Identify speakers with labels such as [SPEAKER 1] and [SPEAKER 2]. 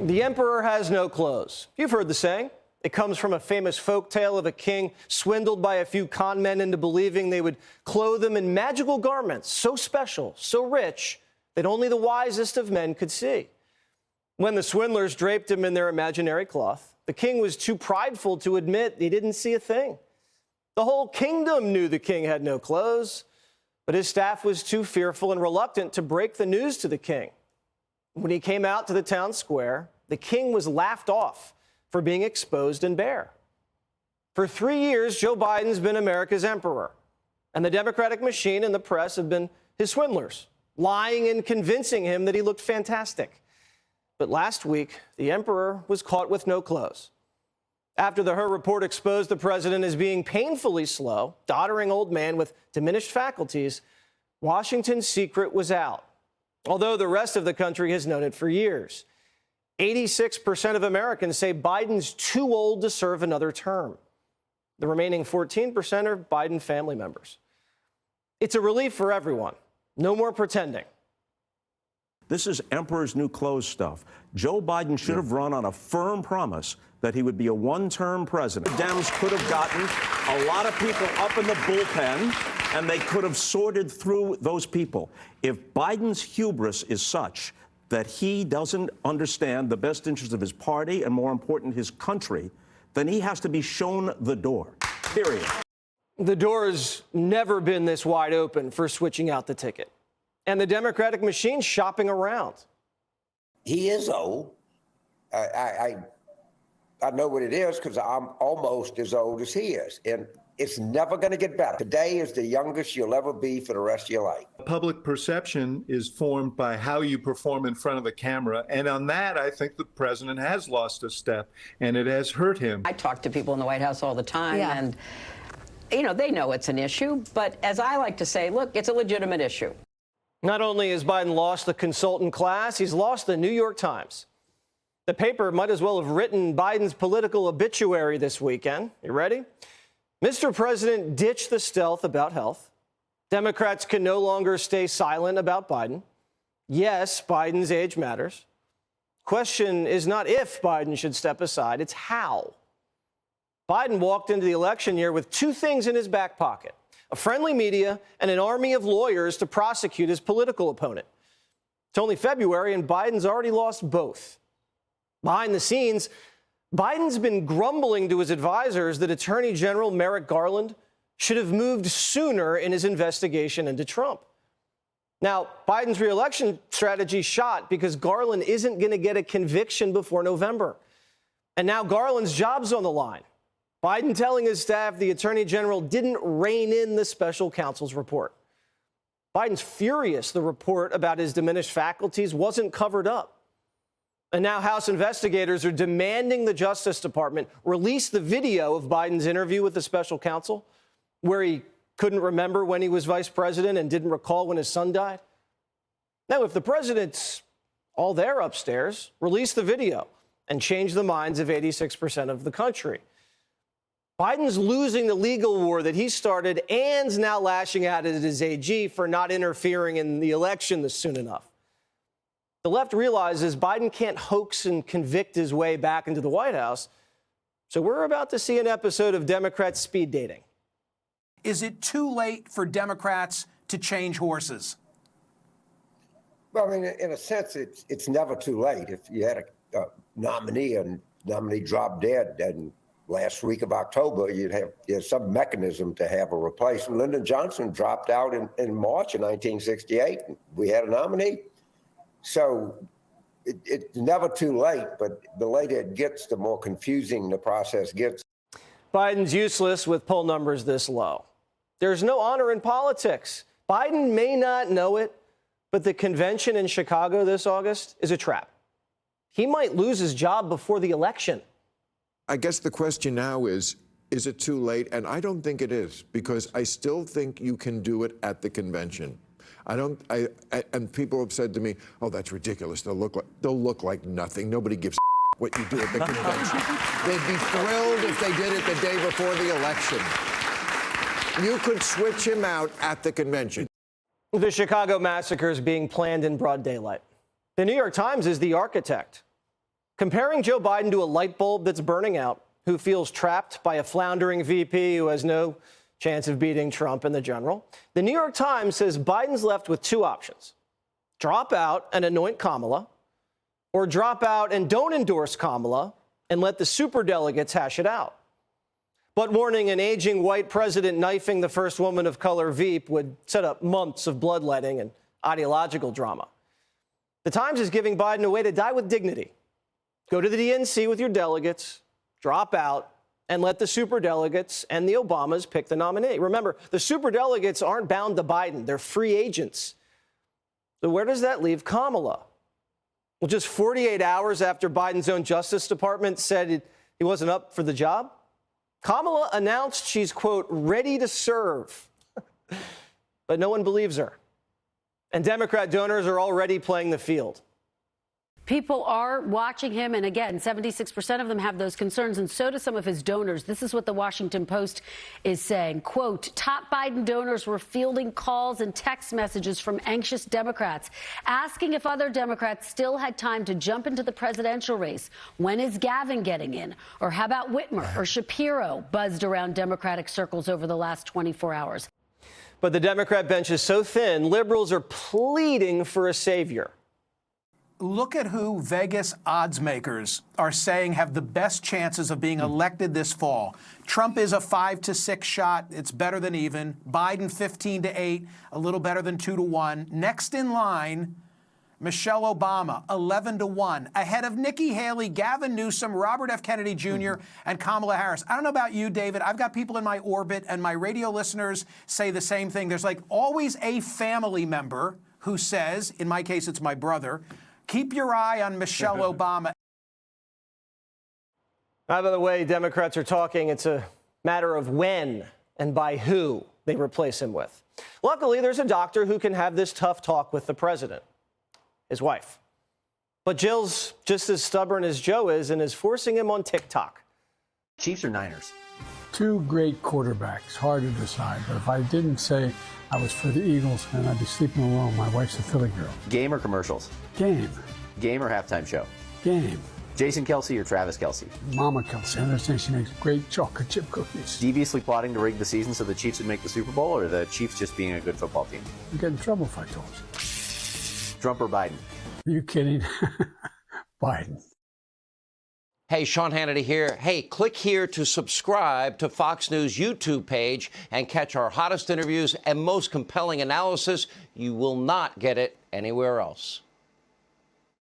[SPEAKER 1] The emperor has no clothes. You've heard the saying. It comes from a famous folk tale of a king swindled by a few con men into believing they would clothe him in magical garments so special, so rich, that only the wisest of men could see. When the swindlers draped him in their imaginary cloth, the king was too prideful to admit he didn't see a thing. The whole kingdom knew the king had no clothes, but his staff was too fearful and reluctant to break the news to the king. When he came out to the town square, the king was laughed off for being exposed and bare. For 3 years, Joe Biden's been America's emperor, and the Democratic machine and the press have been his swindlers, lying and convincing him that he looked fantastic. But last week, the emperor was caught with no clothes. After the Her report exposed the president as being painfully slow, doddering old man with diminished faculties, Washington's secret was out, although the rest of the country has known it for years. 86% of Americans say Biden's too old to serve another term. The remaining 14% are Biden family members. It's a relief for everyone. No more pretending.
[SPEAKER 2] This is emperor's new clothes stuff. Joe Biden should have run on a firm promise that he would be a one-term president. Dems could have gotten a lot of people up in the bullpen, and they could have sorted through those people. If Biden's hubris is such that he doesn't understand the best interest of his party and, more important, his country, then he has to be shown the door, period.
[SPEAKER 1] The door has never been this wide open for switching out the ticket. And the Democratic machine's shopping around.
[SPEAKER 3] He is old. I know what it is because I'm almost as old as he is. And it's never going to get better. Today is the youngest you'll ever be for the rest of your life.
[SPEAKER 4] Public perception is formed by how you perform in front of the camera. And on that, I think the president has lost a step, and it has hurt him.
[SPEAKER 5] I talk to people in the White House all the time, and, they know it's an issue. But as I like to say, look, it's a legitimate issue.
[SPEAKER 1] Not only has Biden lost the consultant class, he's lost the New York Times. The paper might as well have written Biden's political obituary this weekend. You ready? Mr. President ditched the stealth about health. Democrats can no longer stay silent about Biden. Yes, Biden's age matters. Question is not if Biden should step aside, it's how. Biden walked into the election year with two things in his back pocket: a friendly media and an army of lawyers to prosecute his political opponent. It's only February, and Biden's already lost both. Behind the scenes, Biden's been grumbling to his advisors that Attorney General Merrick Garland should have moved sooner in his investigation into Trump. Now, Biden's reelection strategy shot because Garland isn't going to get a conviction before November. And now Garland's job's on the line. Biden telling his staff the Attorney General didn't rein in the special counsel's report. Biden's furious the report about his diminished faculties wasn't covered up. And now House investigators are demanding the Justice Department release the video of Biden's interview with the special counsel, where he couldn't remember when he was vice president and didn't recall when his son died. Now, if the president's all there upstairs, release the video and change the minds of 86% of the country. Biden's losing the legal war that he started and's now lashing out at his AG for not interfering in the election soon enough. The left realizes Biden can't hoax and convict his way back into the White House, so we're about to see an episode of Democrats speed dating.
[SPEAKER 6] Is it too late for Democrats to change horses?
[SPEAKER 3] Well, I mean, in a sense, it's never too late. If you had a nominee and nominee dropped dead, then last week of October, you'd have some mechanism to have a replacement. Lyndon Johnson dropped out in March of 1968. We had a nominee. So it's never too late, but the later it gets, the more confusing the process gets.
[SPEAKER 1] Biden's useless with poll numbers this low. There's no honor in politics. Biden may not know it, but the convention in Chicago this August is a trap. He might lose his job before the election.
[SPEAKER 7] I guess the question now is it too late? And I don't think it is, because I still think you can do it at the convention. And people have said to me, oh, that's ridiculous. They'll look like nothing. Nobody gives what you do at the convention. They'd be thrilled if they did it the day before the election. You could switch him out at the convention.
[SPEAKER 1] The Chicago massacre is being planned in broad daylight. The New York Times is the architect. Comparing Joe Biden to a light bulb that's burning out, who feels trapped by a floundering VP who has no chance of beating Trump in the general, the New York Times says Biden's left with two options: drop out and anoint Kamala, or drop out and don't endorse Kamala and let the superdelegates hash it out. But warning an aging white president knifing the first woman of color Veep would set up months of bloodletting and ideological drama. The Times is giving Biden a way to die with dignity. Go to the DNC with your delegates, drop out, and let the superdelegates and the Obamas pick the nominee. Remember, the superdelegates aren't bound to Biden. They're free agents. So where does that leave Kamala? Well, just 48 hours after Biden's own Justice Department said he wasn't up for the job, Kamala announced she's, quote, ready to serve. But no one believes her. And Democrat donors are already playing the field.
[SPEAKER 8] People are watching him, and again, 76% of them have those concerns, and so do some of his donors. This is what the Washington Post is saying. Quote, top Biden donors were fielding calls and text messages from anxious Democrats, asking if other Democrats still had time to jump into the presidential race. When is Gavin getting in? Or how about Whitmer or Shapiro, buzzed around Democratic circles over the last 24 hours.
[SPEAKER 1] But the Democrat bench is so thin, liberals are pleading for a savior.
[SPEAKER 6] Look at who Vegas odds makers are saying have the best chances of being elected this fall. Trump is a 5 to 6 shot. It's better than even. Biden 15 to 8, a little better than 2 to 1. Next in line, Michelle Obama 11 to 1, ahead of Nikki Haley, Gavin Newsom, Robert F. Kennedy Jr., and Kamala Harris. I don't know about you, David. I've got people in my orbit, and my radio listeners say the same thing. There's like always a family member who says, in my case, it's my brother, keep your eye on Michelle Obama.
[SPEAKER 1] By the way, Democrats are talking. It's a matter of when and by who they replace him with. Luckily, there's a doctor who can have this tough talk with the president, his wife. But Jill's just as stubborn as Joe is and is forcing him on TikTok.
[SPEAKER 9] Chiefs or Niners?
[SPEAKER 10] Two great quarterbacks, hard to decide. But if I didn't say I was for the Eagles, then I'd be sleeping alone. My wife's a Philly girl.
[SPEAKER 9] Game or commercials?
[SPEAKER 10] Game.
[SPEAKER 9] Game or halftime show?
[SPEAKER 10] Game.
[SPEAKER 9] Jason Kelce or Travis Kelce?
[SPEAKER 10] Mama Kelce. I understand she makes great chocolate chip cookies.
[SPEAKER 9] Deviously plotting to rig the season so the Chiefs would make the Super Bowl, or the Chiefs just being a good football team?
[SPEAKER 10] I'd get in trouble if I told you.
[SPEAKER 9] Trump or Biden?
[SPEAKER 10] Are you kidding? Biden.
[SPEAKER 11] Hey, Sean Hannity here. Hey, click here to subscribe to Fox News YouTube page and catch our hottest interviews and most compelling analysis. You will not get it anywhere else.